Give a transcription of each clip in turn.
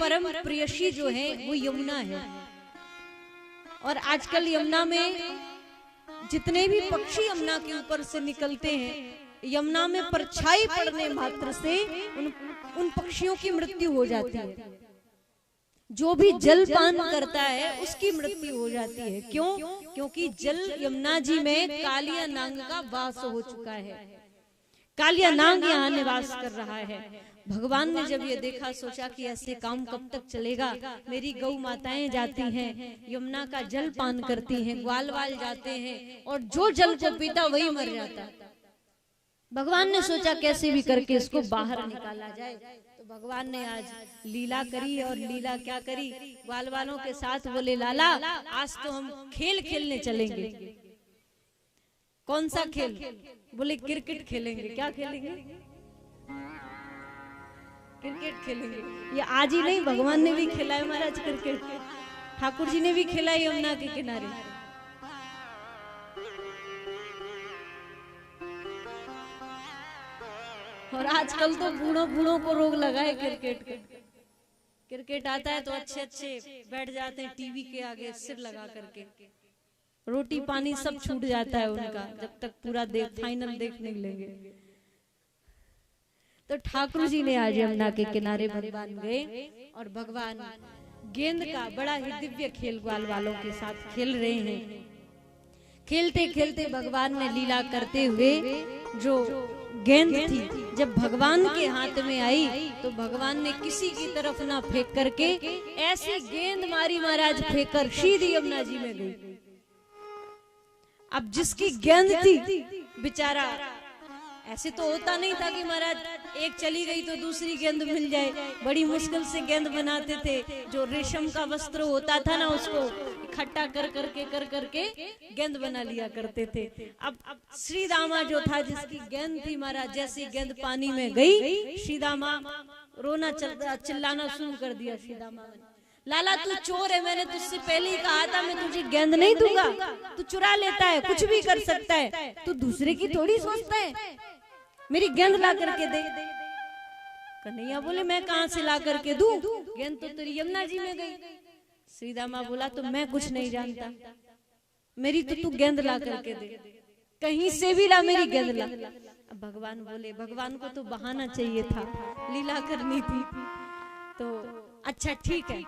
परम प्रियसी जो है वो यमुना है। और आजकल यमुना में जितने भी पक्षी यमुना के ऊपर से निकलते हैं, यमुना में परछाई पड़ने मात्र से उन पक्षियों की मृत्यु हो जाती है। जो भी जल पान करता है उसकी मृत्यु हो जाती है। क्यों? क्योंकि जल यमुना जी में कालिया नांग का वास हो चुका है। कालिया नांग यहाँ निवास कर रहा है। भगवान ने जब ये देखा, सोचा कि ऐसे काम कब तक चलेगा। मेरी गौ माताएं जाती हैं, यमुना का जल पान करती हैं, ग्वाल वाल जाते हैं, और जो जल को पीता वही मर जाता। भगवान ने सोचा कैसे भी करके इसको बाहर निकाला जाए। तो भगवान ने आज लीला करी। और लीला क्या करी? ग्वाल वालों के साथ बोले, लाला आज तो हम खेल खेलने चलेंगे। कौन सा खेल? बोले क्रिकेट खेलेंगे। क्या खेलेंगे? क्रिकेट खेलेंगे। ये आज ही नहीं, भगवान ने भी खेला है महाराज क्रिकेट। ठाकुर जी ने भी खेला है यमुना के किनारे। और आजकल तो बूढ़ों को रोग लगा है क्रिकेट का। क्रिकेट आता है तो अच्छे बैठ जाते हैं टीवी के आगे सिर लगा करके। रोटी पानी सब छूट जाता है उनका जब तक पूरा फाइनल देख नहीं लेंगे। तो ठाकुर जी ने आज यमुना के किनारे भगवान गए और भगवान गेंद का बड़ा ही दिव्य खेल ग्वाल वालों के साथ खेल रहे हैं। खेलते खेलते भगवान ने लीला करते हुए जो गेंद थी जब भगवान के हाथ में आई तो भगवान ने किसी की तरफ ना फेंक करके ऐसी गेंद मारी महाराज, फेंक कर सीधी यमुना जी में गई। अब जिसकी गेंद थी बेचारा, ऐसे तो होता नहीं था कि महाराज एक चली गई तो दूसरी गेंद मिल जाए। बड़ी मुश्किल से गेंद बनाते थे। जो रेशम का वस्त्र होता था ना, उसको इकट्ठा कर करके गेंद बना लिया करते थे। अब श्री दामा जो था, जिसकी गेंद थी महाराज, जैसी गेंद पानी में गई, श्री दामा रोना चिल्लाना शुरू कर दिया। श्री दामा, लाला तू चोर है, मैंने तुझसे पहले ही कहा था मैं तुझे गेंद नहीं दूंगा। तू चुरा लेता है, कुछ भी कर सकता है, तू दूसरे की थोड़ी सोचता है। मेरी गेंद ला करके दे। कन्हैया बोले मैं कहां से ला करके दूं, गेंद तो तेरी यमुना जी में गई। श्री दामा बोला तो मैं कुछ नहीं जानता, मेरी तो तू गेंद ला करके दे, कहीं से भी ला, मेरी गेंद ला। अब भगवान बोले, भगवान को तो बहाना चाहिए था, लीला करनी थी। तो अच्छा ठीक है,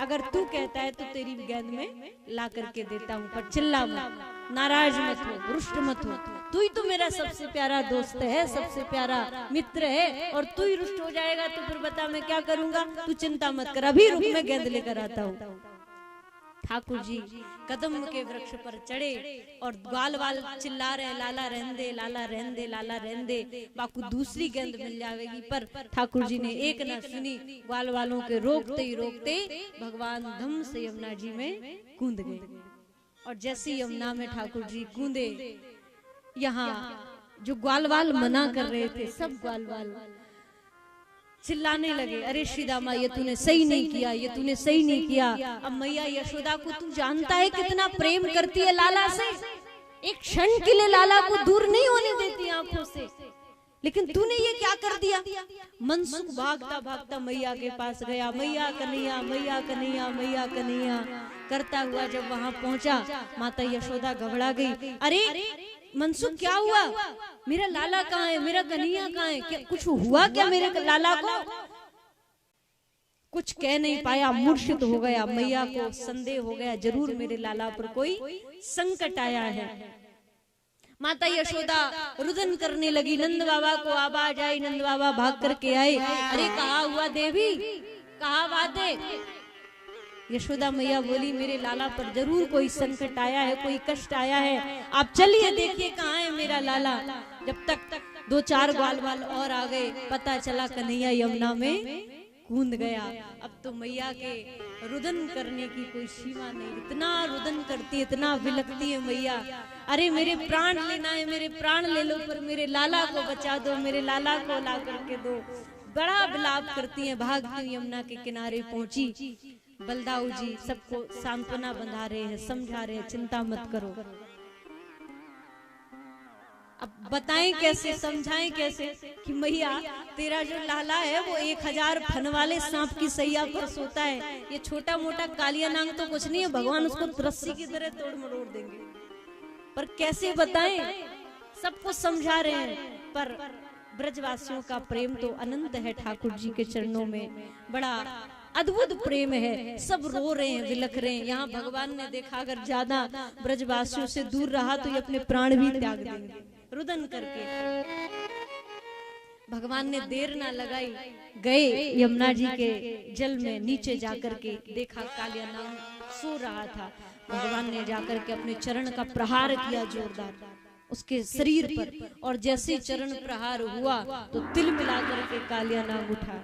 अगर तू कहता है तो तेरी गेंद में ला करके देता हूँ, पर चिल्ला मत, नाराज मत हो, रुष्ट मत हो। तू ही तो मेरा सबसे प्यारा दोस्त है, सबसे प्यारा मित्र है, और तू ही रुष्ट हो जाएगा तो फिर बता मैं क्या करूंगा। तू चिंता मत कर, अभी रुक, मैं गेंद लेकर आता हूँ। ठाकुर जी कदम के वृक्ष पर चढ़े और ग्वाल वाल चिल्ला रहे, लाला रहन दे, लाला रहन दे, लाला रहन दे, बाकू दूसरी गेंद मिल जाएगी। पर ठाकुर जी ने एक न सुनी। ग्वाल वालों के रोकते ही रोकते भगवान धम से यमुना जी में कूद गए। और जैसे यमुना में ठाकुर जी कूदे, यहाँ जो ग्वाल वाल मना कर रहे थे, सब ग्वाल वाल चिल्लाने लगे, अरे श्री दामा ये तूने सही नहीं किया, ये तूने सही नहीं किया। अब मैया यशोदा को तू जानता है कितना प्रेम करती है लाला से, एक क्षण के लिए लाला को दूर नहीं होने देती आंखों से, लेकिन तूने ये क्या कर दिया। मनसुख भागता भागता मैया के पास गया, मैया कन्हैया, मैया कन्हैया, मैया कन्हैया करता हुआ जब वहां पहुंचा, माता यशोदा घबरा गई। अरे मनसुख क्या हुआ, मेरा लाला कहाँ है, मेरा कन्हैया कहाँ है, क्या कुछ हुआ क्या मेरे लाला को? कुछ कह नहीं पाया, मूर्छित हो गया। मैया को संदेह हो गया, जरूर मेरे लाला पर कोई संकट आया है। माता यशोदा रुदन करने लगी, नंद बाबा को आवाज आई, नंद बाबा भाग करके आए। अरे कहा हुआ देवी, कहा बात है? यशोदा मैया बोली, मेरे लाला पर जरूर कोई संकट आया है, कोई कष्ट आया है, आप चलिए देखिए कहाँ है मेरा लाला। जब तक दो चार ग्वाल वाल और आ गए, पता चला कन्हैया यमुना में कूद गया। अब तो मैया के रुदन करने की कोई सीमा नहीं, इतना रुदन करती है, इतना विलकती है मैया। अरे मेरे प्राण लेना है, मेरे प्राण ले लो, पर मेरे लाला को बचा दो, मेरे लाला को ला करके दो। बड़ा विलाप करती है, भागती यमुना के किनारे पहुंची। बलदाऊ जी सबको सांत्वना बंधा रहे हैं, समझा रहे हैं, चिंता मत करो। अब बताएं कैसे, समझाएं कैसे कि मैया तेरा जो लाला है वो 1000 फन वाले सांप की सैया पर सोता है, ये छोटा मोटा कालिया नांग तो कुछ नहीं है, भगवान उसको रस्सी की तरह तोड़ मरोड़ देंगे। पर कैसे बताएं, सबको समझा रहे हैं। पर ब्रजवासियों का प्रेम तो अनंत है ठाकुर जी के चरणों में, बड़ा अद्भुत प्रेम है। सब रो रहे हैं, विलख रहे हैं। यहाँ भगवान ने देखा अगर ज्यादा ब्रजवासियों से दूर रहा तो ये अपने प्राण भी त्याग देंगे, रुदन करके। भगवान ने देर ना लगाई, गए यमुना जी के जल में नीचे जाकर के देखा कालिया नाग सो रहा था। भगवान ने जाकर के अपने चरण का प्रहार किया जोरदार उसके शरीर पर, और जैसे चरण प्रहार हुआ तो तिल मिला करके कालिया नाग उठा।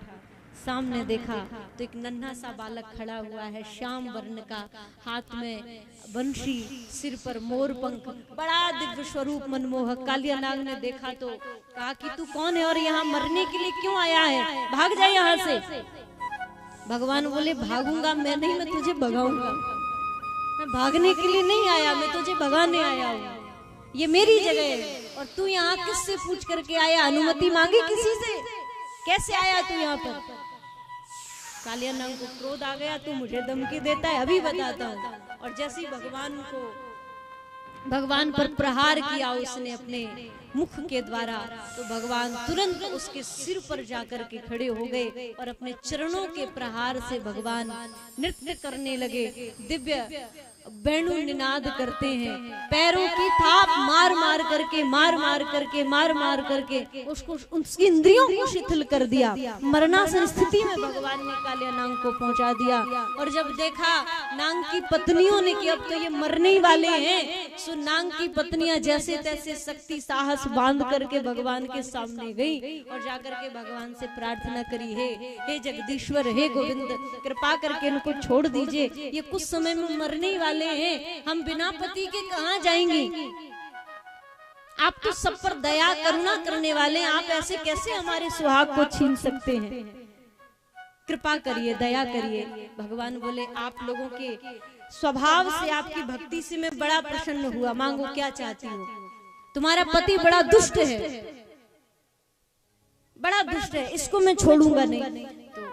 सामने देखा तो एक नन्हा सा बालक खड़ा हुआ है, श्याम वर्ण का, हाथ में बंशी, सिर पर मोर पंख, बड़ा दिव्य स्वरूप मनमोहक। कालिया नाग ने देखा तो कहा कि तू कौन है और यहाँ मरने के लिए क्यों आया है, भाग जा यहाँ से। भगवान बोले भागूंगा मैं नहीं, मैं तुझे भगाऊंगा। मैं भागने के लिए नहीं आया, मैं तुझे भगाने आया हूँ, ये मेरी जगह है। और तू यहाँ किससे पूछ करके आया, अनुमति मांगी किसी से, कैसे आया तू यहाँ पर? कालिया नाग को क्रोध आ गया, तू मुझे धमकी देता है, अभी बताता हूँ। और जैसे ही भगवान पर प्रहार किया उसने अपने मुख के द्वारा, तो भगवान तुरंत उसके सिर पर जाकर के खड़े हो गए और अपने चरणों के प्रहार से भगवान नृत्य करने लगे। दिव्य वेणु निनाद करते हैं, पैरों की थाप मार मार करके उसको, उसकी इंद्रियों को शिथिल कर दिया। मरणासन स्थिति में भगवान ने कालिया नाग को पहुंचा दिया। और जब देखा नाग की पत्नियों ने कि अब तो ये मरने ही वाले हैं, सो नाग की पत्नियां जैसे तैसे शक्ति साहस बांध करके भगवान के सामने गई और जाकर के भगवान से प्रार्थना करी, हे जगदीश्वर, हे गोविंद, कृपा करके इनको छोड़ दीजिए, ये कुछ समय में मरने वाले हैं, हम बिना पति के कहां जाएंगे? आप तो सब पर दया करुणा करने वाले, आप ऐसे कैसे हमारे सुहाग को छीन सकते हैं? कृपा करिए, दया करिए। भगवान बोले आप लोगों के स्वभाव से, आपकी भक्ति से मैं बड़ा प्रसन्न हुआ, मांगो क्या चाहती हो। तुम्हारा पति बड़ा दुष्ट है, बड़ा दुष्ट है, इसको मैं छोड़ूंगा नहीं। तो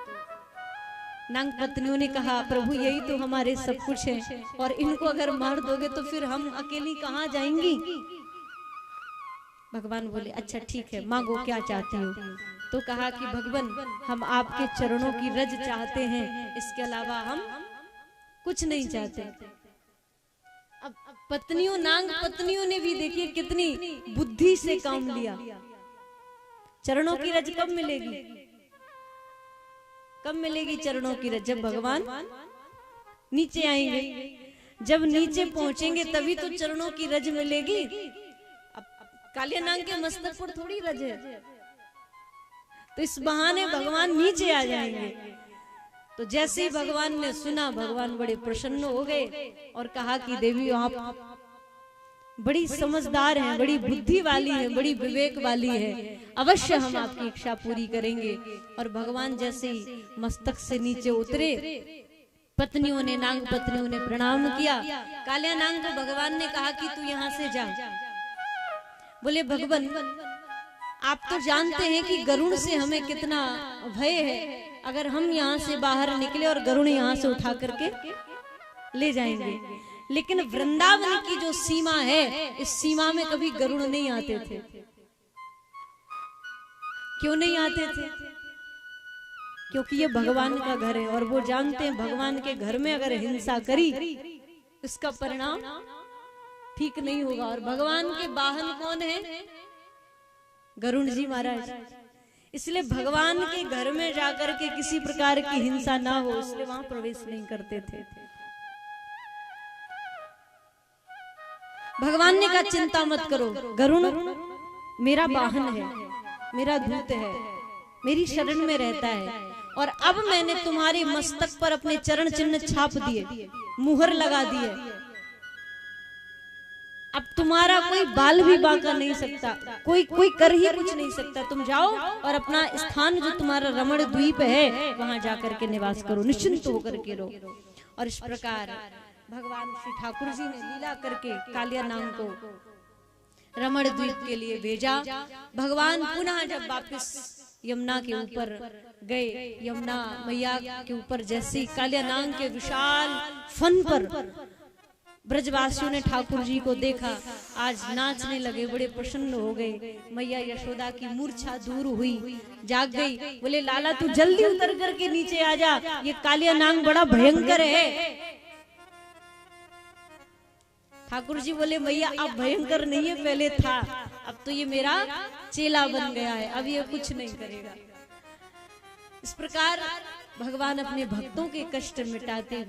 नाग पत्नियों ने कहा प्रभु यही तो हमारे सब कुछ है, और इनको अगर मार दोगे तो फिर हम अकेली कहां जाएंगी? भगवान बोले अच्छा ठीक है, मांगो क्या चाहती हो। तो कहा कि भगवान हम आपके चरणों की रज चाहते हैं, इसके अलावा हम कुछ नहीं चाहते। अब पत्नियों, नाग पत्नियों ने भी देखिए कितनी बुद्धि से काम लिया। चरणों की रज कब मिलेगी? कब मिलेगी चरणों की रज? जब भगवान नीचे आएंगे, जब नीचे पहुंचेंगे तभी तो चरणों की रज मिलेगी। अब कालिया नाग के मस्तक पर थोड़ी रज है, तो इस बहाने भगवान नीचे आ जाएंगे। तो जैसे ही भगवान ने सुना, भगवान बड़े प्रसन्न हो गए और कहा कि देवी आप बड़ी समझदार हैं, बड़ी बुद्धि वाली है, बड़ी विवेक वाली है, अवश्य हम आपकी इच्छा पूरी करेंगे। और भगवान जैसे ही मस्तक से नीचे उतरे, पत्नियों ने, नाग पत्नियों ने प्रणाम किया। कालिया नाग को भगवान ने कहा कि तू यहाँ से जा। बोले भगवान आप तो जानते हैं कि गरुड़ से हमें कितना भय है, अगर हम यहाँ से बाहर निकले और गरुड़ यहाँ से उठा करके ले जाएंगे, लेकिन वृंदावन की जो सीमा है, इस सीमा में कभी गरुड़ नहीं आते थे। क्यों नहीं आते थे? क्योंकि ये भगवान का घर है और वो जानते हैं भगवान के घर में अगर हिंसा करी इसका परिणाम ठीक नहीं होगा। और भगवान के वाहन कौन है? गरुड़ जी महाराज। इसलिए भगवान के घर में जाकर के किसी प्रकार की हिंसा ना हो, इसलिए वहां प्रवेश नहीं करते थे। भगवान ने कहा चिंता मत करो, गरुड़ मेरा वाहन है, मेरा दूत है, मेरी शरण में रहता है। और अब मैंने तुम्हारे मस्तक पर अपने चरण चिन्ह छाप दिए, मुहर लगा दिए। अब तुम्हारा कोई बाल भी बांका नहीं सकता, कोई कर ही कुछ नहीं सकता। तुम जाओ और अपना स्थान जो तुम्हारा रमण द्वीप है वहां जाकर के निवास करो, निश्चिंत होकर के रहो। और इस प्रकार भगवान श्री ठाकुर जी ने लीला करके कालिया नाग को रमण द्वीप के लिए भेजा। भगवान पुनः जब वापस यमुना के ऊपर गए, यमुना मैया के ऊपर जैसे कालियानाग के विशाल फन पर ब्रजवासियों ने ठाकुर जी को देखा, आज नाचने लगे, बड़े प्रसन्न हो गए। मैया यशोदा की मूर्छा दूर हुई, जाग गई। बोले लाला तू जल्दी उतर करके नीचे आ जा, ये कालियानाग बड़ा भयंकर है। ठाकुर जी बोले मैया अब भयंकर नहीं है, पहले था, अब तो ये मेरा चेला बन गया है, अब ये कुछ नहीं करेगा। इस प्रकार भगवान अपने भक्तों के कष्ट मिटाते हुए